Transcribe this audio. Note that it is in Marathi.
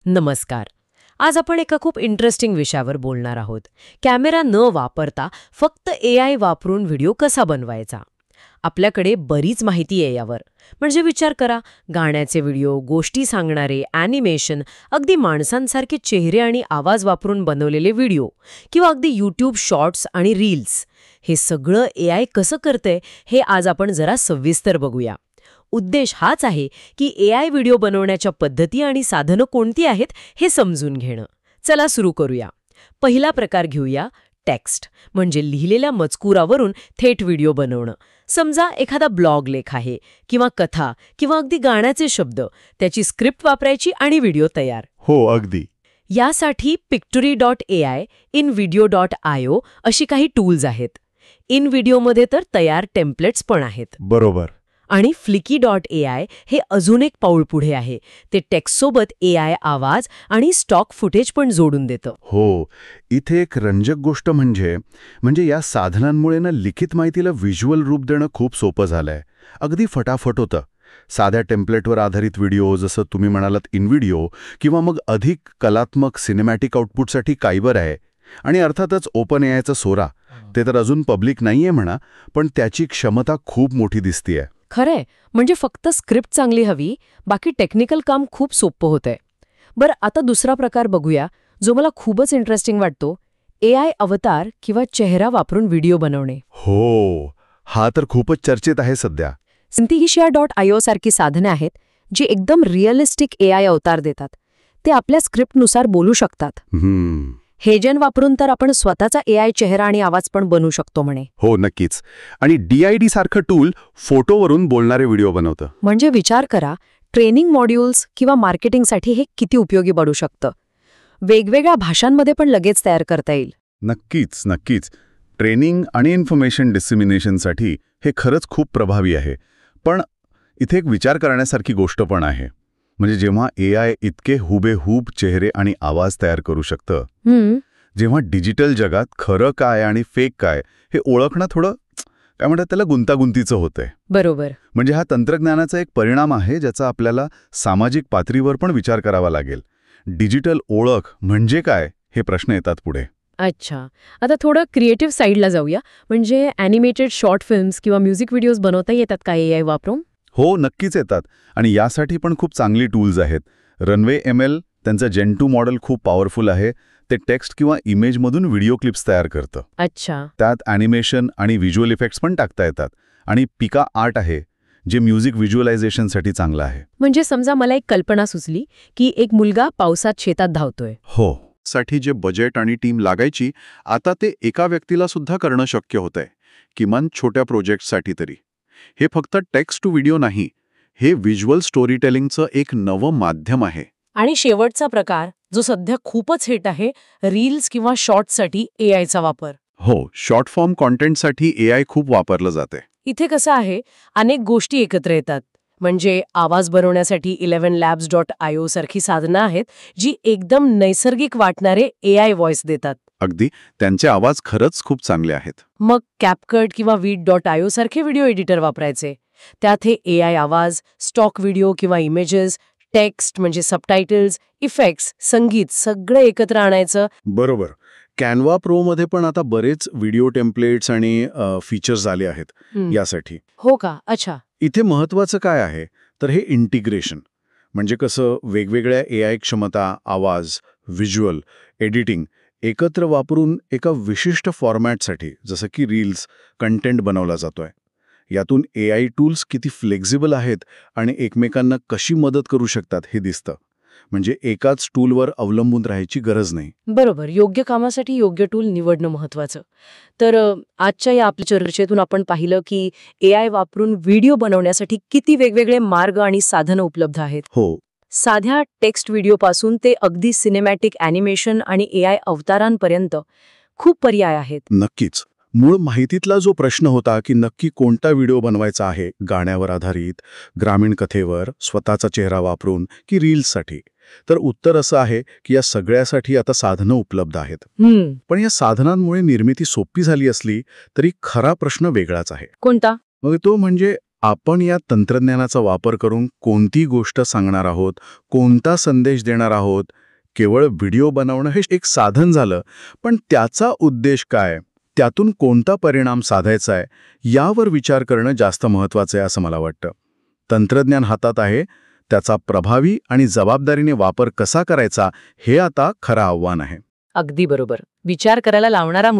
नमस्कार. आज आपण एका खूप इंटरेस्टिंग विषयावर बोलणार आहोत. कॅमेरा न वापरता फक्त AI वापरून व्हिडिओ कसा बनवायचा. आपल्याकडे बरीच माहिती आहे यावर. म्हणजे विचार करा, गाण्याचे व्हिडिओ, गोष्टी सांगणारे, ॲनिमेशन, अगदी माणसांसारखे चेहरे आणि आवाज वापरून बनवलेले व्हिडिओ किंवा अगदी यूट्यूब शॉर्ट्स आणि रील्स, हे सगळं AI कसं करतंय हे आज आपण जरा सविस्तर बघूया. उद्देश हाच आहे की AI व्हिडिओ बनवण्याच्या पद्धती आणि साधनं कोणती आहेत हे समजून घेणं. चला सुरू करूया. पहिला प्रकार घेऊया, टेक्स्ट, म्हणजे लिहिलेल्या मजकुरावरून थेट व्हिडिओ बनवणं. समजा एखादा ब्लॉग लेख आहे किंवा कथा किंवा अगदी गाण्याचे शब्द, त्याची स्क्रिप्ट वापरायची आणि व्हिडिओ तयार. हो, अगदी. यासाठी pictory.ai, invideo.io अशी काही टूल्स आहेत. InVideoमध्ये तर तयार टेम्पलेट्स पण आहेत. बरोबर. आणि flicky.ai हे अजून एक पाऊल पुढे आहे. ते टेक्स्टसोबत AI आवाज आणि स्टॉक फुटेज पण जोडून देतं. हो, इथे एक रंजक गोष्ट म्हणजे या साधनांमुळे लिखित माहितीला व्हिज्युअल रूप देणं खूप सोपं झालंय. अगदी फटाफट होतं. साध्या टेम्पलेटवर आधारित व्हिडिओ जसं तुम्ही म्हणालात InVideo किंवा मग अधिक कलात्मक सिनेमॅटिक आउटपुटसाठी कायबर आहे. आणि अर्थातच OpenAIचं सोरा, ते तर अजून पब्लिक नाहीये म्हणा, पण त्याची क्षमता खूप मोठी दिसतीये. खरंय, म्हणजे फक्त स्क्रिप्ट चांगली हवी, बाकी टेक्निकल काम खूप सोपं होतंय. बरं, आता दुसरा प्रकार बघूया, जो मला खूपच इंटरेस्टिंग वाटतो. AI अवतार किंवा चेहरा वापरून व्हिडिओ बनवणे. हो, हा तर खूपच चर्चेत आहे सध्या. Synthesia.io सारखी साधने आहेत जी एकदम रिअलिस्टिक AI अवतार देतात. ते आपल्या स्क्रिप्टनुसार बोलू शकतात. हेजन वापरून तर आपण स्वतःचा AI चेहरा आणि आवाज पण बनवू शकतो म्हणे. हो, नक्कीच. आणि DID सारखं टूल फोटोवरून बोलणारे व्हिडिओ बनवतं. म्हणजे विचार करा, ट्रेनिंग मॉड्यूल्स किंवा मार्केटिंगसाठी हे किती उपयोगी पडू शकतं. वेगवेगळ्या भाषांमध्ये पण लगेच तयार करता येईल. नक्कीच. ट्रेनिंग आणि इन्फॉर्मेशन डिसेमिनेशनसाठी हे खरंच खूप प्रभावी आहे. पण इथे एक विचार करण्यासारखी गोष्ट पण आहे. म्हणजे जेव्हा AI इतके हुबेहूब चेहरे आणि आवाज तयार करू शकतं, जेव्हा डिजिटल जगात खरं काय आणि फेक काय हे ओळखणं थोडं काय म्हणतात त्याला गुंतागुंतीचं होतंय. बरोबर. म्हणजे हा तंत्रज्ञानाचा एक परिणाम आहे ज्याचा आपल्याला सामाजिक पातळीवर पण विचार करावा लागेल. डिजिटल ओळख म्हणजे काय हे प्रश्न येतात पुढे. अच्छा, आता थोडं क्रिएटिव्ह साईडला जाऊया. म्हणजे ॲनिमेटेड शॉर्ट फिल्म्स किंवा म्युझिक व्हिडिओज बनवता येतात का AI वापरून? हो, नक्कीच येतात. आणि यासाठी पण खूप चांगली टूल्स आहेत. रनवे ML, त्यांचं Gen 2 मॉडेल खूप पॉवरफुल आहे. ते टेक्स्ट किंवा इमेजमधून व्हिडिओ क्लिप्स तयार करतं. अच्छा. त्यात ॲनिमेशन आणि व्हिज्युअल इफेक्ट्स पण टाकता येतात. आणि पिका आर्ट आहे, जे म्युझिक व्हिज्युअलायझेशनसाठी चांगलं आहे. म्हणजे समजा मला एक कल्पना सुचली की एक मुलगा पावसात शेतात धावतोय. हो. साठी जे बजेट आणि टीम लागायची, आता ते एका व्यक्तीला सुद्धा करणं शक्य होतंय, किमान छोट्या प्रोजेक्टसाठी तरी. हे फक्त टेक्स्ट टू व्हिडिओ नाही, हे व्हिज्युअल स्टोरी टेलिंगचं एक नवं माध्यम आहे. आणि शेवटचा प्रकार, जो सध्या खूपच हिट आहे, रील्स किंवा शॉर्ट्ससाठी AIचा वापर. हो, शॉर्ट फॉर्म कॉन्टेंटसाठी AI खूप वापरलं जाते. इथे कसं आहे, अनेक गोष्टी एकत्र येतात. म्हणजे आवाज बनवण्यासाठी 11labs.io सारखी साधनं आहेत जी एकदम नैसर्गिक वाटणारे AI व्हॉइस देतात. अगदी, त्यांचे आवाज खरंच खूप चांगले आहेत. मग CapCut किंवा Veed.io सारखे व्हिडिओ एडिटर वापरायचे. त्यात हे AI आवाज, स्टॉक व्हिडिओ किंवा इमेजेस, टेक्स्ट म्हणजे सबटायटल्स, इफेक्ट्स, संगीत सगळं एकत्र आणायचं. बरोबर. कॅनवा प्रोमध्ये पण आता बरेच व्हिडिओ टेम्पलेट्स आणि फीचर्स आले आहेत यासाठी. हो का? अच्छा. इथे महत्वाचं काय आहे तर हे इंटिग्रेशन. म्हणजे कसं वेगवेगळ्या AI क्षमता, आवाज, व्हिज्युअल, एडिटिंग एकत्र वापरून एका विशिष्ट फॉर्मॅटसाठी, जसं की रील्स, कंटेंट बनवला जातोय. यातून AI टूल्स किती फ्लेक्झिबल आहेत आणि एकमेकांना कशी मदत करू शकतात हे दिसतं. म्हणजे एकाच टूलवर अवलंबून राहायची गरज नाही. बरोबर. योग्य कामासाठी योग्य टूल निवडणं महत्वाचं. तर आजच्या या आपल्या चर्चेतून आपण पाहिलं की AI वापरून व्हिडिओ बनवण्यासाठी किती वेगवेगळे मार्ग आणि साधनं उपलब्ध आहेत. हो. साध्या टेक्स्ट व्हिडिओपासून ते अगदी सिनेमॅटिक ॲनिमेशन आणि AI अवतारांपर्यंत खूप पर्याय आहेत. नक्कीच. मूळ माहितीतला जो प्रश्न होता की नक्की कोणता व्हिडिओ बनवायचा आहे, गाण्यावर आधारित, ग्रामीण कथेवर, स्वतःचा चेहरा वापरून की रील्ससाठी, तर उत्तर असं आहे की या सगळ्यासाठी आता साधनं उपलब्ध आहेत. पण या साधनांमुळे निर्मिती सोपी झाली असली तरी खरा प्रश्न वेगळाच आहे. कोणता? मग तो म्हणजे आपण या तंत्रज्ञानाचा वापर करून कोणती गोष्ट सांगणार आहोत, कोणता संदेश देणार आहोत. केवळ व्हिडिओ बनवणं हे एक साधन झालं, पण त्याचा उद्देश काय, त्यातून कोणता परिणाम साधायचा आहे, यावर विचार करणं जास्त महत्त्वाचं आहे असं मला वाटतं. तंत्रज्ञान हातात आहे, त्याचा प्रभावी आणि जबाबदारीने वापर कसा करायचा हे आता खरं आव्हान आहे. अगदी बरोबर. विचार करायला लावणारा